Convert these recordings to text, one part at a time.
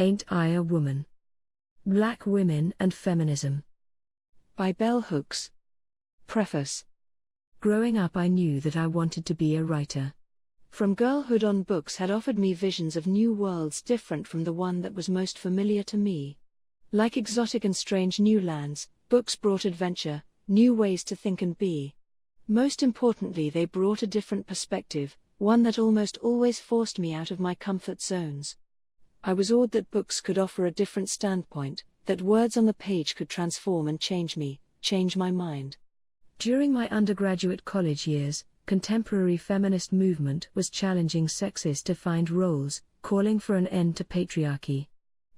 Ain't I a Woman? Black Women and Feminism. By Bell Hooks. Preface. Growing up, I knew that I wanted to be a writer. From girlhood on, books had offered me visions of new worlds different from the one that was most familiar to me. Like exotic and strange new lands, books brought adventure, new ways to think and be. Most importantly, they brought a different perspective, one that almost always forced me out of my comfort zones. I was awed that books could offer a different standpoint, that words on the page could transform and change me, change my mind. During my undergraduate college years, contemporary feminist movement was challenging sexist-defined roles, calling for an end to patriarchy.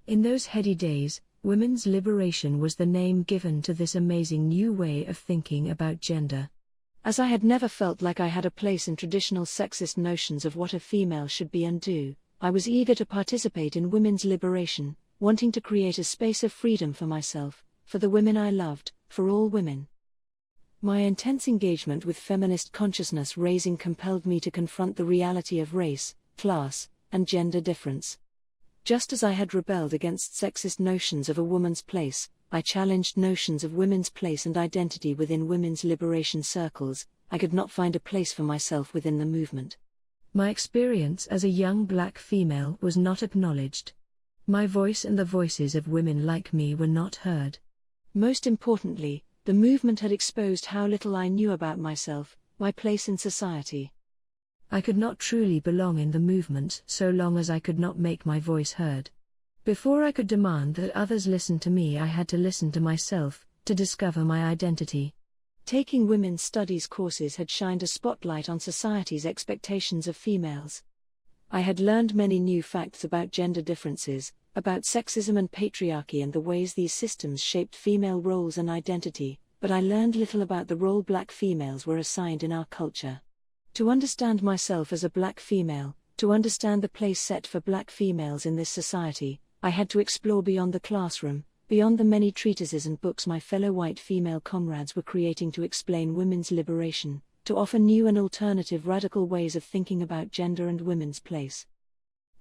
In those heady days, women's liberation was the name given to this amazing new way of thinking about gender. As I had never felt like I had a place in traditional sexist notions of what a female should be and do, I was eager to participate in women's liberation, wanting to create a space of freedom for myself, for the women I loved, for all women. My intense engagement with feminist consciousness raising compelled me to confront the reality of race, class, and gender difference. Just as I had rebelled against sexist notions of a woman's place, I challenged notions of women's place and identity within women's liberation circles. I could not find a place for myself within the movement. My experience as a young black female was not acknowledged. My voice and the voices of women like me were not heard. Most importantly, the movement had exposed how little I knew about myself, my place in society. I could not truly belong in the movement so long as I could not make my voice heard. Before I could demand that others listen to me, I had to listen to myself, to discover my identity. Taking women's studies courses had shined a spotlight on society's expectations of females. I had learned many new facts about gender differences, about sexism and patriarchy and the ways these systems shaped female roles and identity, but I learned little about the role black females were assigned in our culture. To understand myself as a black female, to understand the place set for black females in this society, I had to explore beyond the classroom, beyond the many treatises and books my fellow white female comrades were creating to explain women's liberation, to offer new and alternative radical ways of thinking about gender and women's place.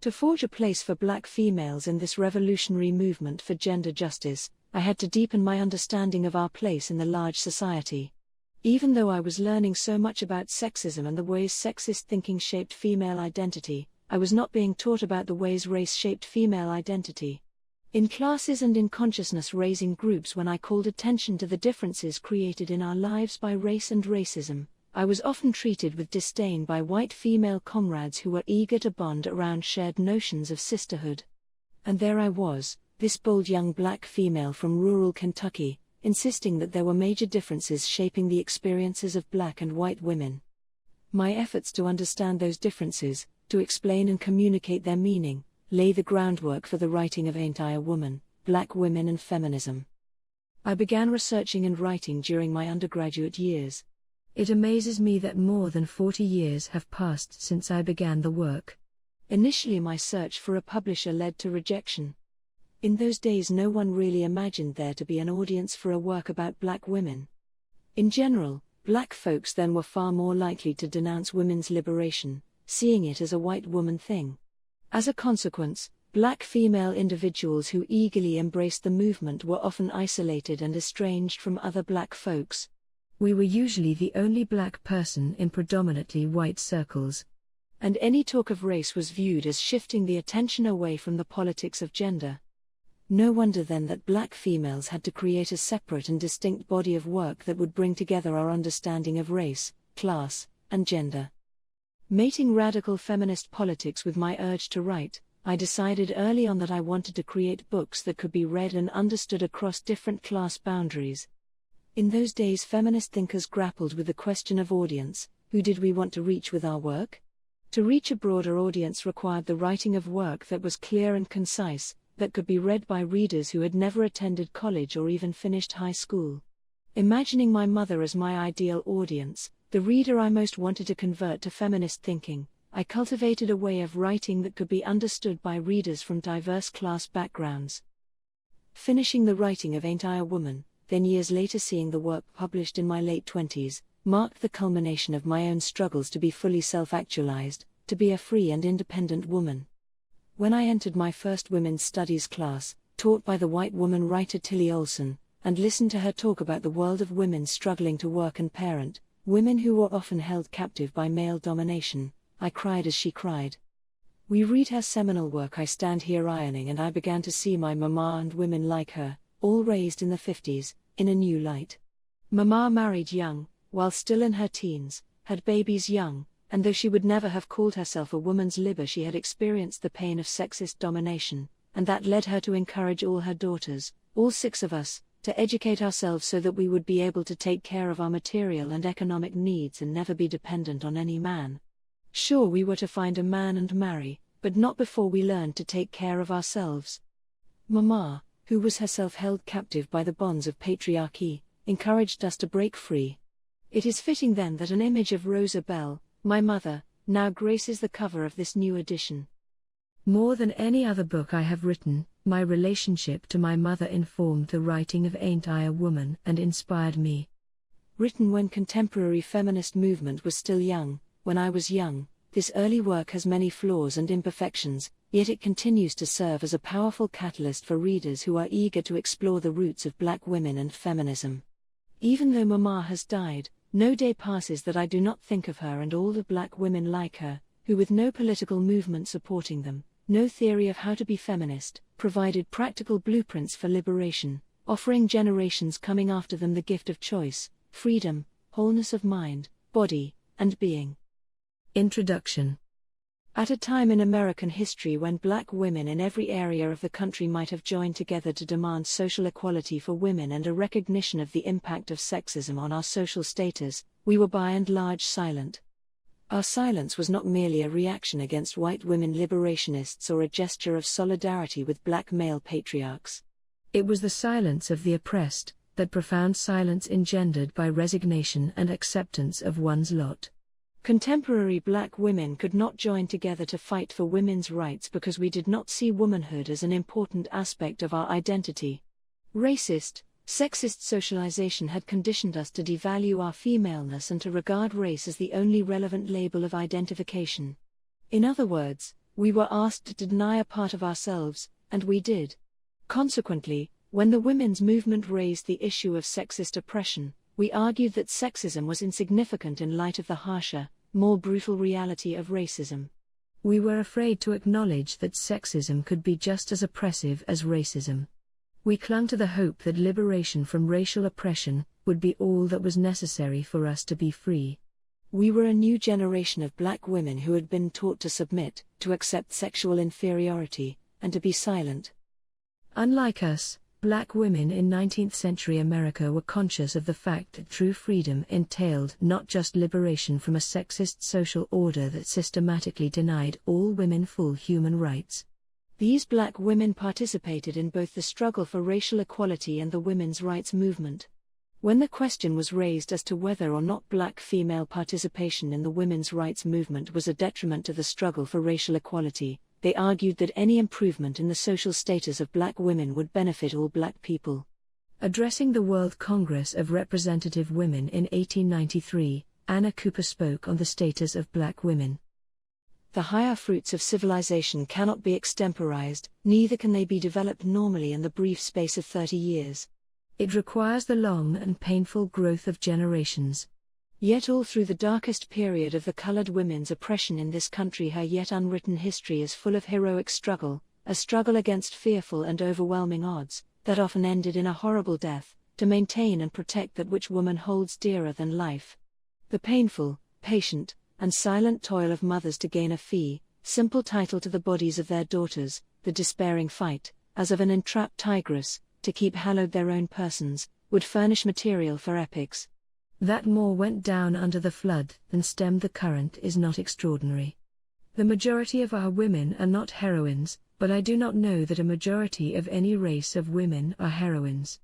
To forge a place for black females in this revolutionary movement for gender justice, I had to deepen my understanding of our place in the large society. Even though I was learning so much about sexism and the ways sexist thinking shaped female identity, I was not being taught about the ways race shaped female identity. In classes and in consciousness-raising groups, when I called attention to the differences created in our lives by race and racism, I was often treated with disdain by white female comrades who were eager to bond around shared notions of sisterhood. And there I was, this bold young black female from rural Kentucky, insisting that there were major differences shaping the experiences of black and white women. My efforts to understand those differences, to explain and communicate their meaning, lay the groundwork for the writing of Ain't I a Woman? Black Women and Feminism. I began researching and writing during my undergraduate years. It amazes me that more than 40 years have passed since I began the work. Initially, my search for a publisher led to rejection. In those days, no one really imagined there to be an audience for a work about black women. In general, black folks then were far more likely to denounce women's liberation, seeing it as a white woman thing. As a consequence, black female individuals who eagerly embraced the movement were often isolated and estranged from other black folks. We were usually the only black person in predominantly white circles. And any talk of race was viewed as shifting the attention away from the politics of gender. No wonder then that black females had to create a separate and distinct body of work that would bring together our understanding of race, class, and gender. Mating radical feminist politics with my urge to write, I decided early on that I wanted to create books that could be read and understood across different class boundaries. In those days, feminist thinkers grappled with the question of audience: who did we want to reach with our work? To reach a broader audience required the writing of work that was clear and concise, that could be read by readers who had never attended college or even finished high school. Imagining my mother as my ideal audience, the reader I most wanted to convert to feminist thinking, I cultivated a way of writing that could be understood by readers from diverse class backgrounds. Finishing the writing of Ain't I a Woman, then years later seeing the work published in my late 20s, marked the culmination of my own struggles to be fully self-actualized, to be a free and independent woman. When I entered my first women's studies class, taught by the white woman writer Tilly Olson, and listened to her talk about the world of women struggling to work and parent, women who were often held captive by male domination, I cried as she cried. We read her seminal work I Stand Here Ironing, and I began to see my mama and women like her, all raised in the 50s, in a new light. Mama married young, while still in her teens, had babies young, and though she would never have called herself a woman's libber, she had experienced the pain of sexist domination, and that led her to encourage all her daughters, all 6 of us, to educate ourselves so that we would be able to take care of our material and economic needs and never be dependent on any man. Sure, we were to find a man and marry, but not before we learned to take care of ourselves. Mama, who was herself held captive by the bonds of patriarchy, encouraged us to break free. It is fitting then that an image of Rosa Bell, my mother, now graces the cover of this new edition. More than any other book I have written, my relationship to my mother informed the writing of Ain't I a Woman and inspired me. Written when contemporary feminist movement was still young, when I was young, this early work has many flaws and imperfections, yet it continues to serve as a powerful catalyst for readers who are eager to explore the roots of Black women and feminism. Even though Mama has died, no day passes that I do not think of her and all the Black women like her, who with no political movement supporting them, no theory of how to be feminist, provided practical blueprints for liberation, offering generations coming after them the gift of choice, freedom, wholeness of mind, body, and being. Introduction. At a time in American history when Black women in every area of the country might have joined together to demand social equality for women and a recognition of the impact of sexism on our social status, we were by and large silent. Our silence was not merely a reaction against white women liberationists or a gesture of solidarity with Black male patriarchs. It was the silence of the oppressed, that profound silence engendered by resignation and acceptance of one's lot. Contemporary Black women could not join together to fight for women's rights because we did not see womanhood as an important aspect of our identity. Racist, sexist socialization had conditioned us to devalue our femaleness and to regard race as the only relevant label of identification. In other words, we were asked to deny a part of ourselves, and we did. Consequently, when the women's movement raised the issue of sexist oppression, we argued that sexism was insignificant in light of the harsher, more brutal reality of racism. We were afraid to acknowledge that sexism could be just as oppressive as racism. We clung to the hope that liberation from racial oppression would be all that was necessary for us to be free. We were a new generation of Black women who had been taught to submit, to accept sexual inferiority, and to be silent. Unlike us, Black women in 19th-century America were conscious of the fact that true freedom entailed not just liberation from a sexist social order that systematically denied all women full human rights. These Black women participated in both the struggle for racial equality and the women's rights movement. When the question was raised as to whether or not Black female participation in the women's rights movement was a detriment to the struggle for racial equality, they argued that any improvement in the social status of Black women would benefit all Black people. Addressing the World Congress of Representative Women in 1893, Anna Cooper spoke on the status of Black women. The higher fruits of civilization cannot be extemporized, neither can they be developed normally in the brief space of 30 years. It requires the long and painful growth of generations. Yet all through the darkest period of the colored women's oppression in this country, her yet unwritten history is full of heroic struggle, a struggle against fearful and overwhelming odds, that often ended in a horrible death, to maintain and protect that which woman holds dearer than life. The painful, patient, and silent toil of mothers to gain a simple title to the bodies of their daughters, the despairing fight, as of an entrapped tigress, to keep hallowed their own persons, would furnish material for epics. That more went down under the flood than stemmed the current is not extraordinary. The majority of our women are not heroines, but I do not know that a majority of any race of women are heroines.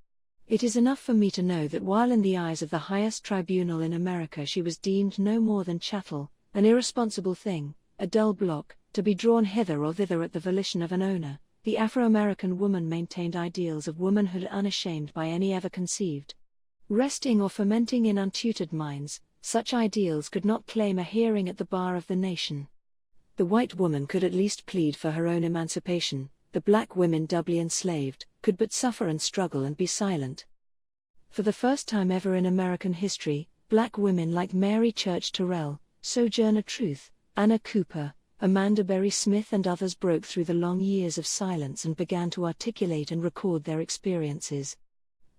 It is enough for me to know that while in the eyes of the highest tribunal in America she was deemed no more than chattel, an irresponsible thing, a dull block, to be drawn hither or thither at the volition of an owner, the Afro-American woman maintained ideals of womanhood unashamed by any ever conceived. Resting or fermenting in untutored minds, such ideals could not claim a hearing at the bar of the nation. The white woman could at least plead for her own emancipation, the black women doubly enslaved, could but suffer and struggle and be silent. For the first time ever in American history, black women like Mary Church Terrell, Sojourner Truth, Anna Cooper, Amanda Berry Smith and others broke through the long years of silence and began to articulate and record their experiences.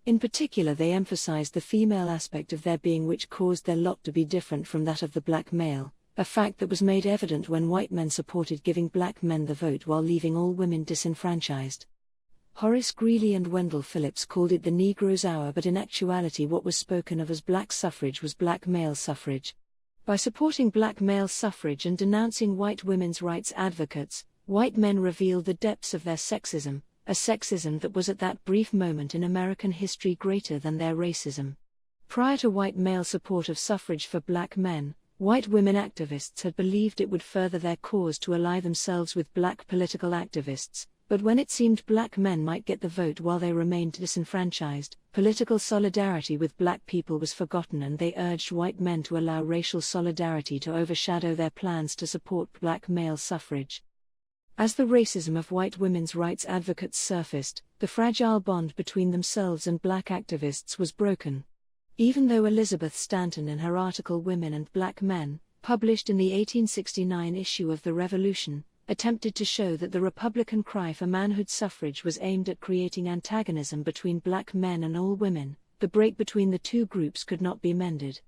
In particular, they emphasized the female aspect of their being, which caused their lot to be different from that of the black male, a fact that was made evident when white men supported giving black men the vote while leaving all women disenfranchised. Horace Greeley and Wendell Phillips called it the Negro's Hour, but in actuality what was spoken of as black suffrage was black male suffrage. By supporting black male suffrage and denouncing white women's rights advocates, white men revealed the depths of their sexism, a sexism that was at that brief moment in American history greater than their racism. Prior to white male support of suffrage for black men, white women activists had believed it would further their cause to ally themselves with black political activists, but when it seemed black men might get the vote while they remained disenfranchised, political solidarity with black people was forgotten, and they urged white men to allow racial solidarity to overshadow their plans to support black male suffrage. As the racism of white women's rights advocates surfaced, the fragile bond between themselves and black activists was broken. Even though Elizabeth Stanton in her article Women and Black Men, published in the 1869 issue of The Revolution, attempted to show that the Republican cry for manhood suffrage was aimed at creating antagonism between black men and all women, the break between the two groups could not be mended.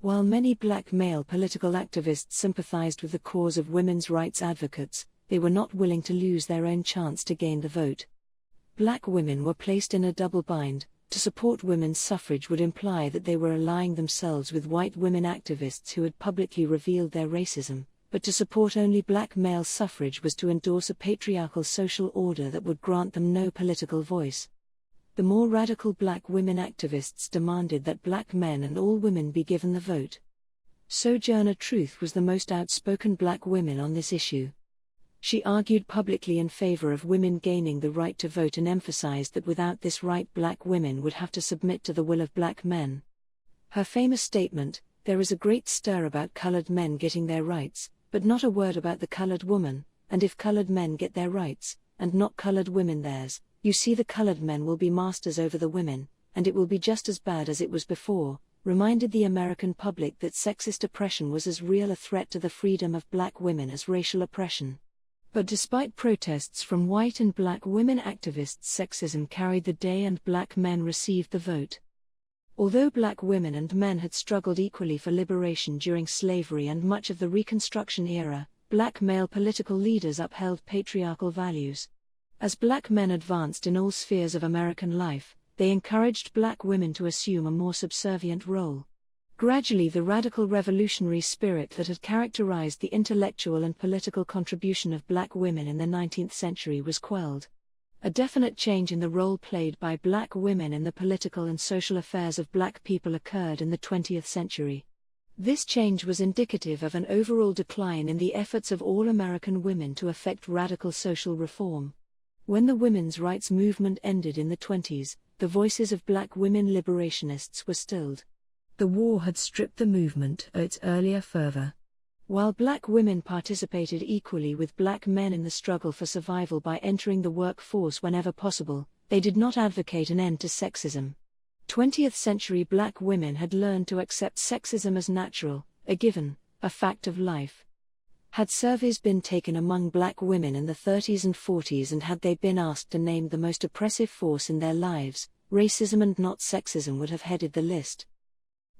While many black male political activists sympathized with the cause of women's rights advocates, they were not willing to lose their own chance to gain the vote. Black women were placed in a double bind. To support women's suffrage would imply that they were allying themselves with white women activists who had publicly revealed their racism, but to support only black male suffrage was to endorse a patriarchal social order that would grant them no political voice. The more radical black women activists demanded that black men and all women be given the vote. Sojourner Truth was the most outspoken black woman on this issue. She argued publicly in favor of women gaining the right to vote and emphasized that without this right black women would have to submit to the will of black men. Her famous statement, "There is a great stir about colored men getting their rights, but not a word about the colored woman, and if colored men get their rights, and not colored women theirs, you see the colored men will be masters over the women, and it will be just as bad as it was before," reminded the American public that sexist oppression was as real a threat to the freedom of black women as racial oppression. But despite protests from white and black women activists, sexism carried the day and black men received the vote. Although black women and men had struggled equally for liberation during slavery and much of the Reconstruction era, black male political leaders upheld patriarchal values. As black men advanced in all spheres of American life, they encouraged black women to assume a more subservient role. Gradually, the radical revolutionary spirit that had characterized the intellectual and political contribution of black women in the 19th century was quelled. A definite change in the role played by black women in the political and social affairs of black people occurred in the 20th century. This change was indicative of an overall decline in the efforts of all American women to effect radical social reform. When the women's rights movement ended in the 20s, the voices of black women liberationists were stilled. The war had stripped the movement of its earlier fervor. While black women participated equally with black men in the struggle for survival by entering the workforce whenever possible, they did not advocate an end to sexism. 20th-century black women had learned to accept sexism as natural, a given, a fact of life. Had surveys been taken among black women in the 30s and 40s and had they been asked to name the most oppressive force in their lives, racism and not sexism would have headed the list.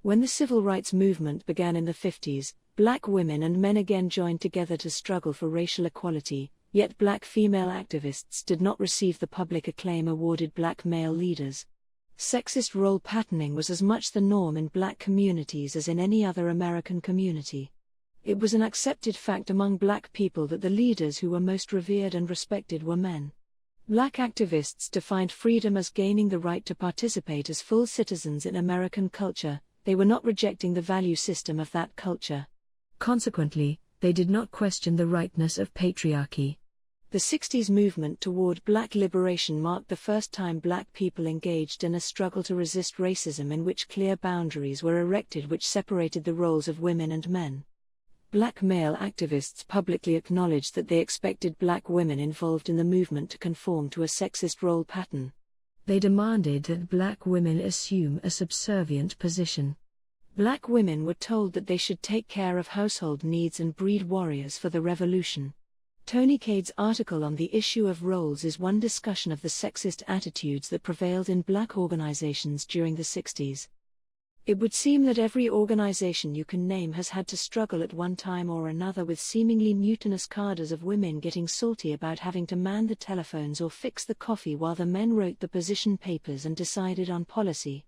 When the civil rights movement began in the 50s, black women and men again joined together to struggle for racial equality, yet black female activists did not receive the public acclaim awarded black male leaders. Sexist role patterning was as much the norm in black communities as in any other American community. It was an accepted fact among black people that the leaders who were most revered and respected were men. Black activists defined freedom as gaining the right to participate as full citizens in American culture. They were not rejecting the value system of that culture. Consequently, they did not question the rightness of patriarchy. The 60s movement toward black liberation marked the first time black people engaged in a struggle to resist racism in which clear boundaries were erected which separated the roles of women and men. Black male activists publicly acknowledged that they expected black women involved in the movement to conform to a sexist role pattern. They demanded that black women assume a subservient position. Black women were told that they should take care of household needs and breed warriors for the revolution. Tony Cade's article on the issue of roles is one discussion of the sexist attitudes that prevailed in black organizations during the 60s. It would seem that every organization you can name has had to struggle at one time or another with seemingly mutinous cadres of women getting salty about having to man the telephones or fix the coffee while the men wrote the position papers and decided on policy.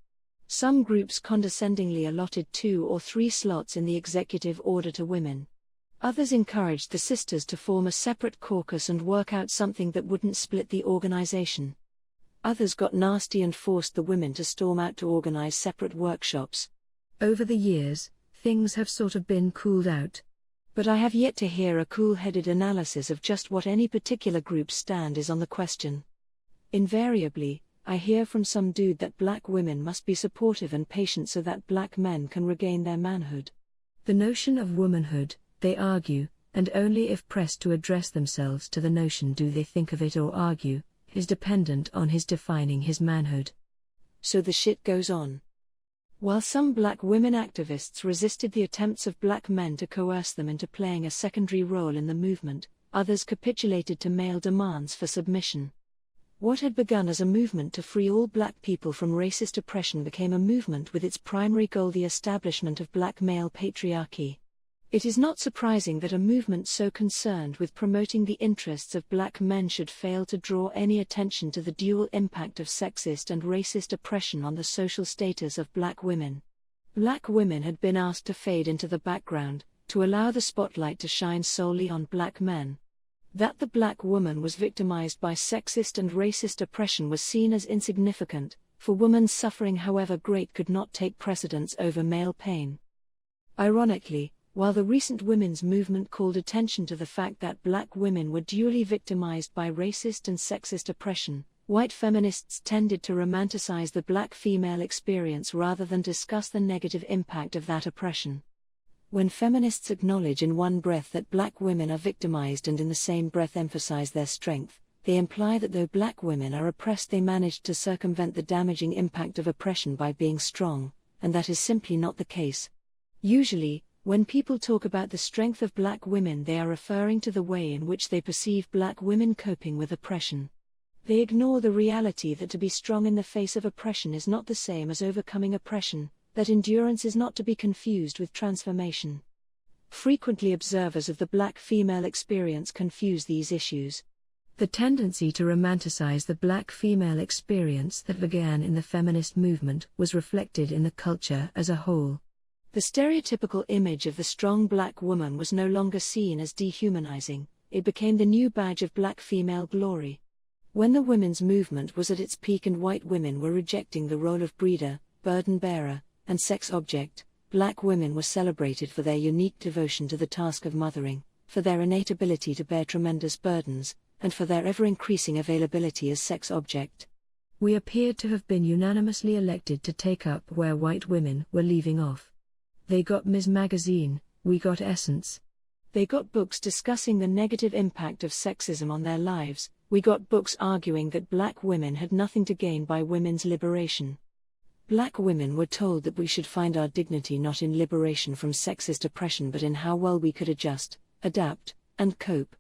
Some groups condescendingly allotted 2 or 3 slots in the executive order to women. Others encouraged the sisters to form a separate caucus and work out something that wouldn't split the organization. Others got nasty and forced the women to storm out to organize separate workshops. Over the years, things have sort of been cooled out. But I have yet to hear a cool-headed analysis of just what any particular group's stand is on the question. Invariably, I hear from some dude that black women must be supportive and patient so that black men can regain their manhood. The notion of womanhood, they argue, and only if pressed to address themselves to the notion do they think of it or argue, is dependent on his defining his manhood. So the shit goes on. While some black women activists resisted the attempts of black men to coerce them into playing a secondary role in the movement, others capitulated to male demands for submission. What had begun as a movement to free all black people from racist oppression became a movement with its primary goal the establishment of black male patriarchy. It is not surprising that a movement so concerned with promoting the interests of black men should fail to draw any attention to the dual impact of sexist and racist oppression on the social status of black women. Black women had been asked to fade into the background, to allow the spotlight to shine solely on black men. That the black woman was victimized by sexist and racist oppression was seen as insignificant, for woman's suffering however great could not take precedence over male pain. Ironically, while the recent women's movement called attention to the fact that black women were duly victimized by racist and sexist oppression, white feminists tended to romanticize the black female experience rather than discuss the negative impact of that oppression. When feminists acknowledge in one breath that black women are victimized and in the same breath emphasize their strength, they imply that though black women are oppressed they managed to circumvent the damaging impact of oppression by being strong, and that is simply not the case. Usually, when people talk about the strength of black women they are referring to the way in which they perceive black women coping with oppression. They ignore the reality that to be strong in the face of oppression is not the same as overcoming oppression, that endurance is not to be confused with transformation. Frequently observers of the black female experience confuse these issues. The tendency to romanticize the black female experience that began in the feminist movement was reflected in the culture as a whole. The stereotypical image of the strong black woman was no longer seen as dehumanizing, it became the new badge of black female glory. When the women's movement was at its peak and white women were rejecting the role of breeder, burden bearer, and sex object, black women were celebrated for their unique devotion to the task of mothering, for their innate ability to bear tremendous burdens, and for their ever-increasing availability as sex object. We appeared to have been unanimously elected to take up where white women were leaving off. They got Ms. Magazine, we got Essence. They got books discussing the negative impact of sexism on their lives, we got books arguing that black women had nothing to gain by women's liberation. Black women were told that we should find our dignity not in liberation from sexist oppression but in how well we could adjust, adapt, and cope.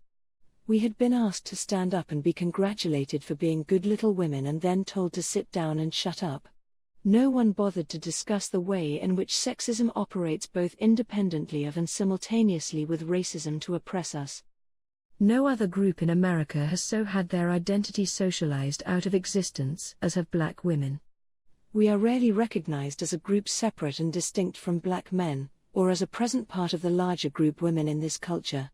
We had been asked to stand up and be congratulated for being good little women and then told to sit down and shut up. No one bothered to discuss the way in which sexism operates both independently of and simultaneously with racism to oppress us. No other group in America has so had their identity socialized out of existence as have black women. We are rarely recognized as a group separate and distinct from black men, or as a present part of the larger group women in this culture.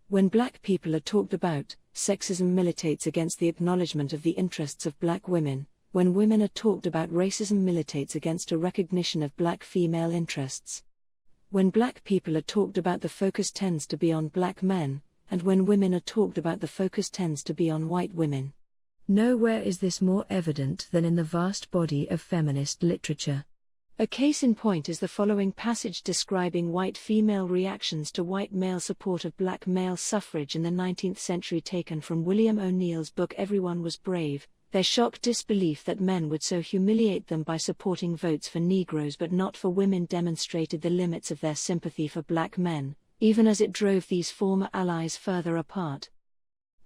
When black people are talked about, sexism militates against the acknowledgement of the interests of black women. When women are talked about, racism militates against a recognition of black female interests. When black people are talked about, the focus tends to be on black men, and when women are talked about, the focus tends to be on white women. Nowhere is this more evident than in the vast body of feminist literature. A case in point is the following passage describing white female reactions to white male support of black male suffrage in the 19th century, taken from William O'Neill's book Everyone Was Brave. Their shocked disbelief that men would so humiliate them by supporting votes for Negroes but not for women demonstrated the limits of their sympathy for black men, even as it drove these former allies further apart.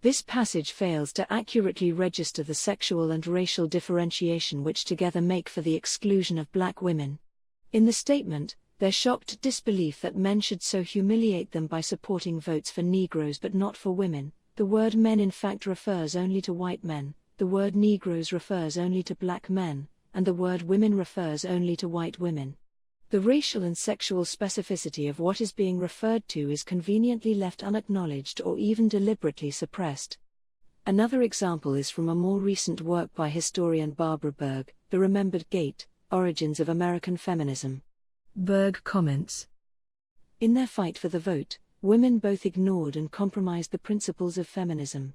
This passage fails to accurately register the sexual and racial differentiation which together make for the exclusion of black women. In the statement, their shocked disbelief that men should so humiliate them by supporting votes for Negroes but not for women, the word men in fact refers only to white men, the word Negroes refers only to black men, and the word women refers only to white women. The racial and sexual specificity of what is being referred to is conveniently left unacknowledged or even deliberately suppressed. Another example is from a more recent work by historian Barbara Berg, The Remembered Gate, Origins of American Feminism. Berg comments, "In their fight for the vote, women both ignored and compromised the principles of feminism.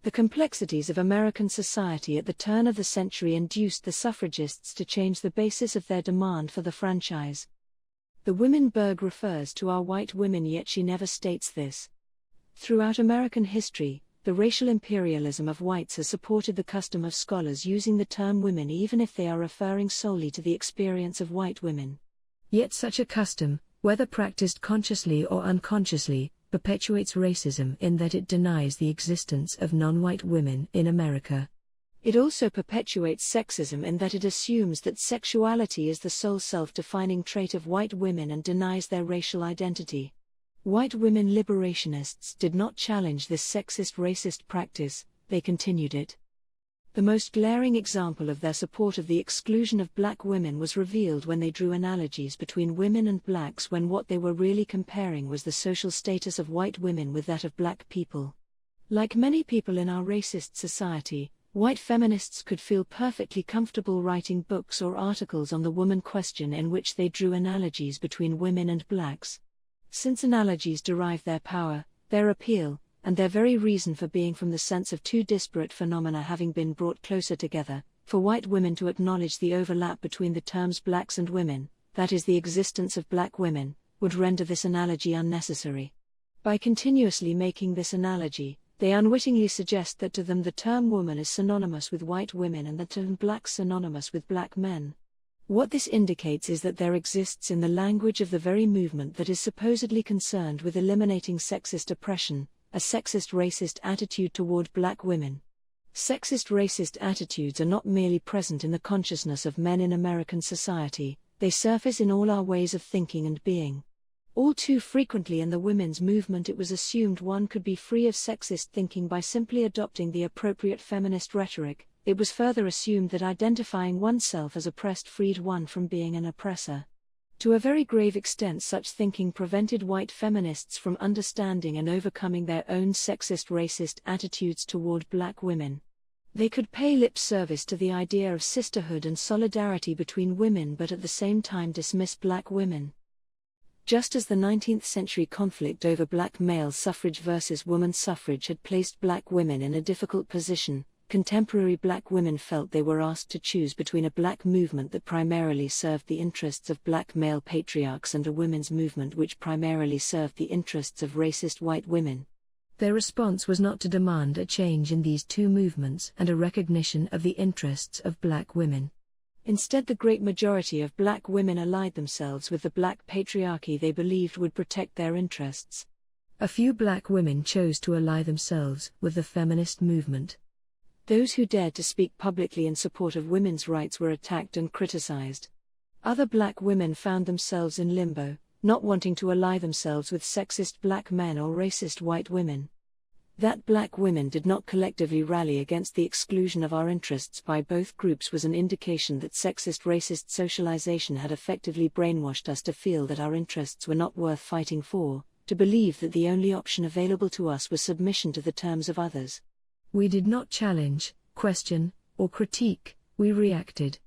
The complexities of American society at the turn of the century induced the suffragists to change the basis of their demand for the franchise. The women Berg refers to are white women, yet she never states this. Throughout American history, the racial imperialism of whites has supported the custom of scholars using the term women even if they are referring solely to the experience of white women. Yet such a custom, whether practiced consciously or unconsciously, perpetuates racism in that it denies the existence of non-white women in America. It also perpetuates sexism in that it assumes that sexuality is the sole self-defining trait of white women and denies their racial identity. White women liberationists did not challenge this sexist racist practice, they continued it. The most glaring example of their support of the exclusion of black women was revealed when they drew analogies between women and blacks, when what they were really comparing was the social status of white women with that of black people. Like many people in our racist society, white feminists could feel perfectly comfortable writing books or articles on the woman question in which they drew analogies between women and blacks. Since analogies derive their power, their appeal, and their very reason for being from the sense of two disparate phenomena having been brought closer together, for white women to acknowledge the overlap between the terms blacks and women, that is the existence of black women, would render this analogy unnecessary. By continuously making this analogy, they unwittingly suggest that to them the term woman is synonymous with white women and the term black synonymous with black men. What this indicates is that there exists in the language of the very movement that is supposedly concerned with eliminating sexist oppression, a sexist racist attitude toward black women. Sexist racist attitudes are not merely present in the consciousness of men in American society, they surface in all our ways of thinking and being. All too frequently in the women's movement it was assumed one could be free of sexist thinking by simply adopting the appropriate feminist rhetoric. It was further assumed that identifying oneself as oppressed freed one from being an oppressor. To a very grave extent, such thinking prevented white feminists from understanding and overcoming their own sexist racist attitudes toward black women. They could pay lip service to the idea of sisterhood and solidarity between women but at the same time dismiss black women. Just as the 19th century conflict over black male suffrage versus woman suffrage had placed black women in a difficult position, contemporary black women felt they were asked to choose between a black movement that primarily served the interests of black male patriarchs and a women's movement which primarily served the interests of racist white women. Their response was not to demand a change in these two movements and a recognition of the interests of black women. Instead, the great majority of black women allied themselves with the black patriarchy they believed would protect their interests. A few black women chose to ally themselves with the feminist movement. Those who dared to speak publicly in support of women's rights were attacked and criticized. Other black women found themselves in limbo, not wanting to ally themselves with sexist black men or racist white women. That black women did not collectively rally against the exclusion of our interests by both groups was an indication that sexist racist socialization had effectively brainwashed us to feel that our interests were not worth fighting for, to believe that the only option available to us was submission to the terms of others. We did not challenge, question, or critique, we reacted.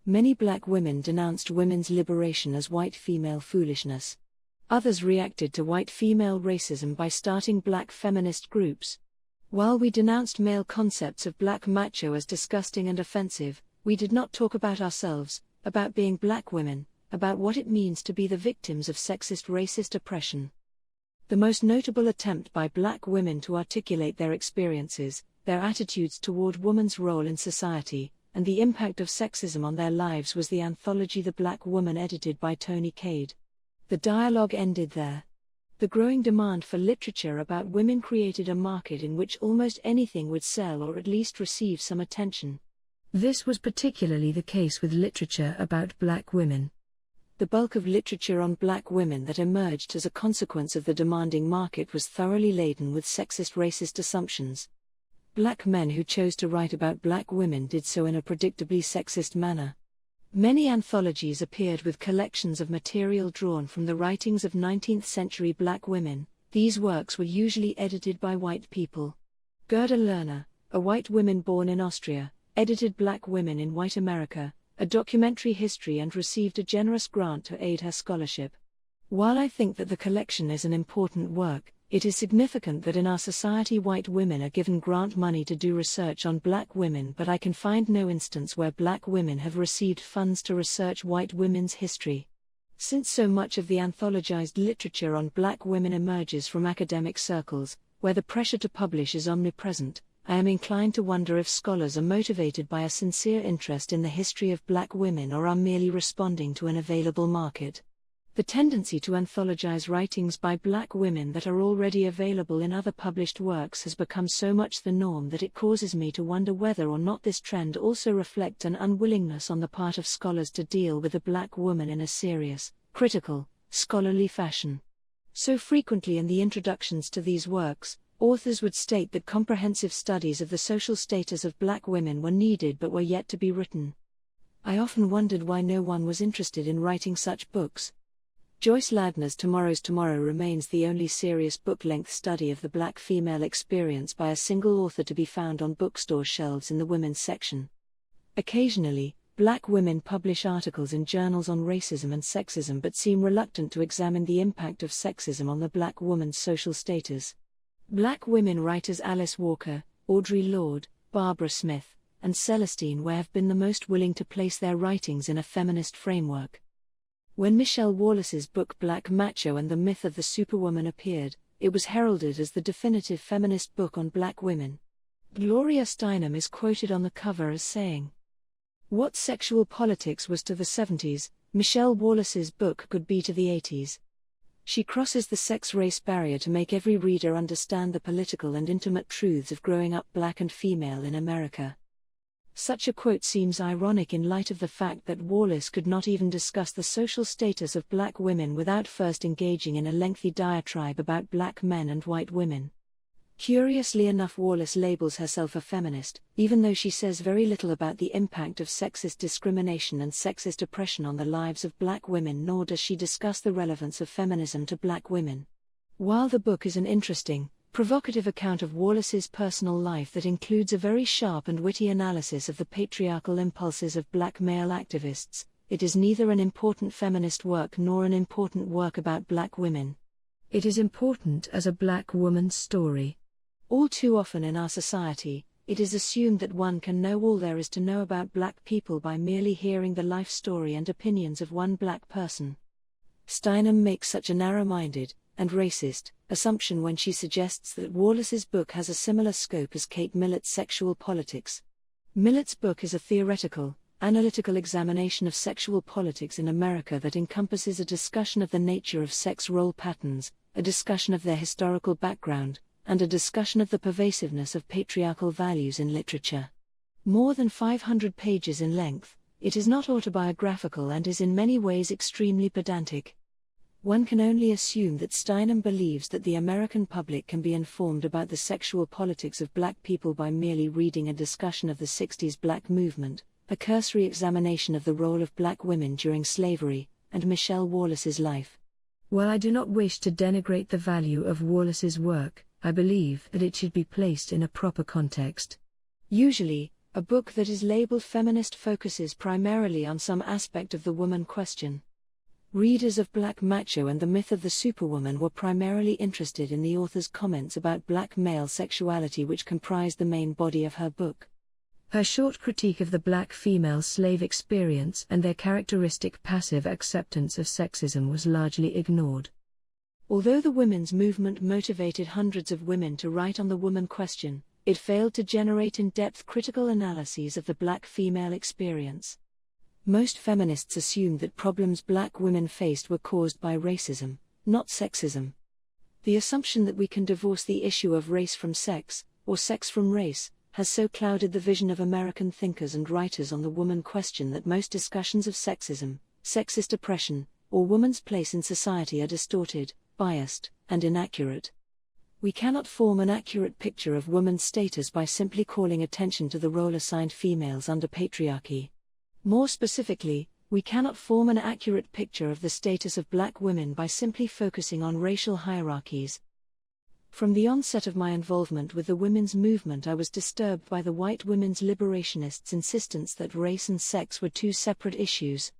Many black women denounced women's liberation as white female foolishness. Others reacted to white female racism by starting black feminist groups. While we denounced male concepts of black macho as disgusting and offensive, we did not talk about ourselves, about being black women, about what it means to be the victims of sexist racist oppression. The most notable attempt by black women to articulate their experiences, their attitudes toward woman's role in society, and the impact of sexism on their lives was the anthology The Black Woman, edited by Toni Cade. The dialogue ended there. The growing demand for literature about women created a market in which almost anything would sell or at least receive some attention. This was particularly the case with literature about black women. The bulk of literature on black women that emerged as a consequence of the demanding market was thoroughly laden with sexist racist assumptions. Black men who chose to write about black women did so in a predictably sexist manner. Many anthologies appeared with collections of material drawn from the writings of 19th-century black women. These works were usually edited by white people. Gerda Lerner, a white woman born in Austria, edited Black Women in White America, a documentary history, and received a generous grant to aid her scholarship. While I think that the collection is an important work, it is significant that in our society white women are given grant money to do research on black women, but I can find no instance where black women have received funds to research white women's history. Since so much of the anthologized literature on black women emerges from academic circles, where the pressure to publish is omnipresent, I am inclined to wonder if scholars are motivated by a sincere interest in the history of black women or are merely responding to an available market. The tendency to anthologize writings by black women that are already available in other published works has become so much the norm that it causes me to wonder whether or not this trend also reflects an unwillingness on the part of scholars to deal with the black woman in a serious, critical, scholarly fashion. So frequently in the introductions to these works, authors would state that comprehensive studies of the social status of black women were needed but were yet to be written. I often wondered why no one was interested in writing such books. Joyce Ladner's Tomorrow's Tomorrow remains the only serious book-length study of the black female experience by a single author to be found on bookstore shelves in the women's section. Occasionally, black women publish articles in journals on racism and sexism but seem reluctant to examine the impact of sexism on the black woman's social status. Black women writers Alice Walker, Audre Lorde, Barbara Smith, and Celestine Ware have been the most willing to place their writings in a feminist framework. When Michelle Wallace's book Black Macho and the Myth of the Superwoman appeared, it was heralded as the definitive feminist book on black women. Gloria Steinem is quoted on the cover as saying, "What sexual politics was to the 70s, Michelle Wallace's book could be to the 80s. She crosses the sex-race barrier to make every reader understand the political and intimate truths of growing up black and female in America." Such a quote seems ironic in light of the fact that Wallace could not even discuss the social status of black women without first engaging in a lengthy diatribe about black men and white women. Curiously enough, Wallace labels herself a feminist, even though she says very little about the impact of sexist discrimination and sexist oppression on the lives of black women, nor does she discuss the relevance of feminism to black women. While the book is an interesting, provocative account of Wallace's personal life that includes a very sharp and witty analysis of the patriarchal impulses of black male activists, it is neither an important feminist work nor an important work about black women. It is important as a black woman's story. All too often in our society, it is assumed that one can know all there is to know about black people by merely hearing the life story and opinions of one black person. Steinem makes such a narrow-minded, and racist, assumption when she suggests that Wallace's book has a similar scope as Kate Millett's Sexual Politics. Millett's book is a theoretical, analytical examination of sexual politics in America that encompasses a discussion of the nature of sex role patterns, a discussion of their historical background, and a discussion of the pervasiveness of patriarchal values in literature. More than 500 pages in length, it is not autobiographical and is in many ways extremely pedantic. One can only assume that Steinem believes that the American public can be informed about the sexual politics of black people by merely reading a discussion of the 60s black movement, a cursory examination of the role of black women during slavery, and Michelle Wallace's life. While I do not wish to denigrate the value of Wallace's work, I believe that it should be placed in a proper context. Usually, a book that is labeled feminist focuses primarily on some aspect of the woman question. Readers of Black Macho and the Myth of the Superwoman were primarily interested in the author's comments about black male sexuality, which comprised the main body of her book. Her short critique of the black female slave experience and their characteristic passive acceptance of sexism was largely ignored. Although the women's movement motivated hundreds of women to write on the woman question, it failed to generate in-depth critical analyses of the black female experience. Most feminists assumed that problems black women faced were caused by racism, not sexism. The assumption that we can divorce the issue of race from sex, or sex from race, has so clouded the vision of American thinkers and writers on the woman question that most discussions of sexism, sexist oppression, or woman's place in society are distorted, biased, and inaccurate. We cannot form an accurate picture of woman's status by simply calling attention to the role assigned females under patriarchy. More specifically, we cannot form an accurate picture of the status of black women by simply focusing on racial hierarchies. From the onset of my involvement with the women's movement, I was disturbed by the white women's liberationists' insistence that race and sex were two separate issues.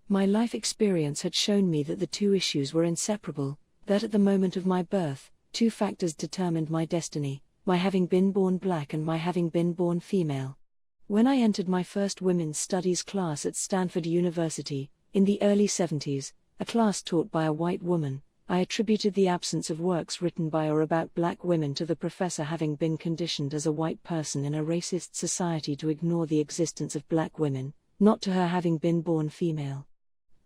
My life experience had shown me that the two issues were inseparable, that at the moment of my birth, two factors determined my destiny, my having been born black and my having been born female. When I entered my first women's studies class at Stanford University, in the early 70s, a class taught by a white woman, I attributed the absence of works written by or about black women to the professor having been conditioned as a white person in a racist society to ignore the existence of black women, not to her having been born female.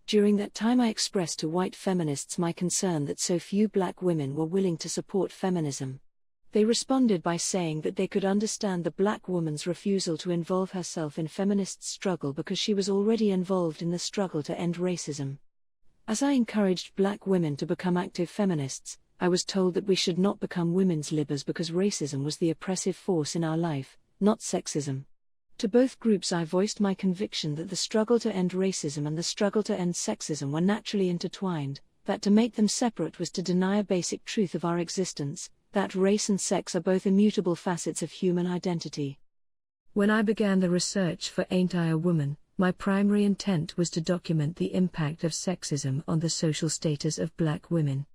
During that time I expressed to white feminists my concern that so few black women were willing to support feminism. They responded by saying that they could understand the black woman's refusal to involve herself in feminist struggle because she was already involved in the struggle to end racism. As I encouraged black women to become active feminists, I was told that we should not become women's libbers because racism was the oppressive force in our life, not sexism. To both groups I voiced my conviction that the struggle to end racism and the struggle to end sexism were naturally intertwined, that to make them separate was to deny a basic truth of our existence, that race and sex are both immutable facets of human identity. When I began the research for Ain't I a Woman, my primary intent was to document the impact of sexism on the social status of black women.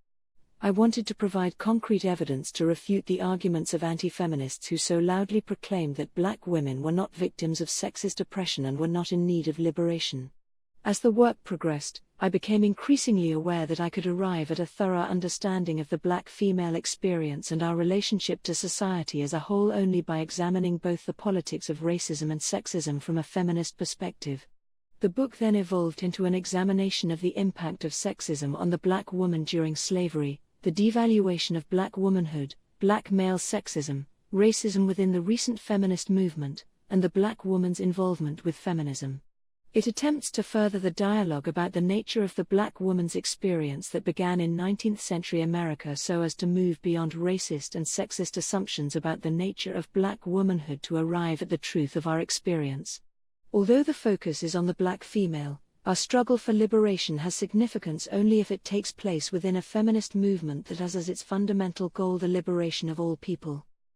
I wanted to provide concrete evidence to refute the arguments of anti-feminists who so loudly proclaimed that black women were not victims of sexist oppression and were not in need of liberation. As the work progressed, I became increasingly aware that I could arrive at a thorough understanding of the black female experience and our relationship to society as a whole only by examining both the politics of racism and sexism from a feminist perspective. The book then evolved into an examination of the impact of sexism on the black woman during slavery, the devaluation of black womanhood, black male sexism, racism within the recent feminist movement, and the black woman's involvement with feminism. It attempts to further the dialogue about the nature of the black woman's experience that began in 19th-century America so as to move beyond racist and sexist assumptions about the nature of black womanhood to arrive at the truth of our experience. Although the focus is on the black female, our struggle for liberation has significance only if it takes place within a feminist movement that has as its fundamental goal the liberation of all people.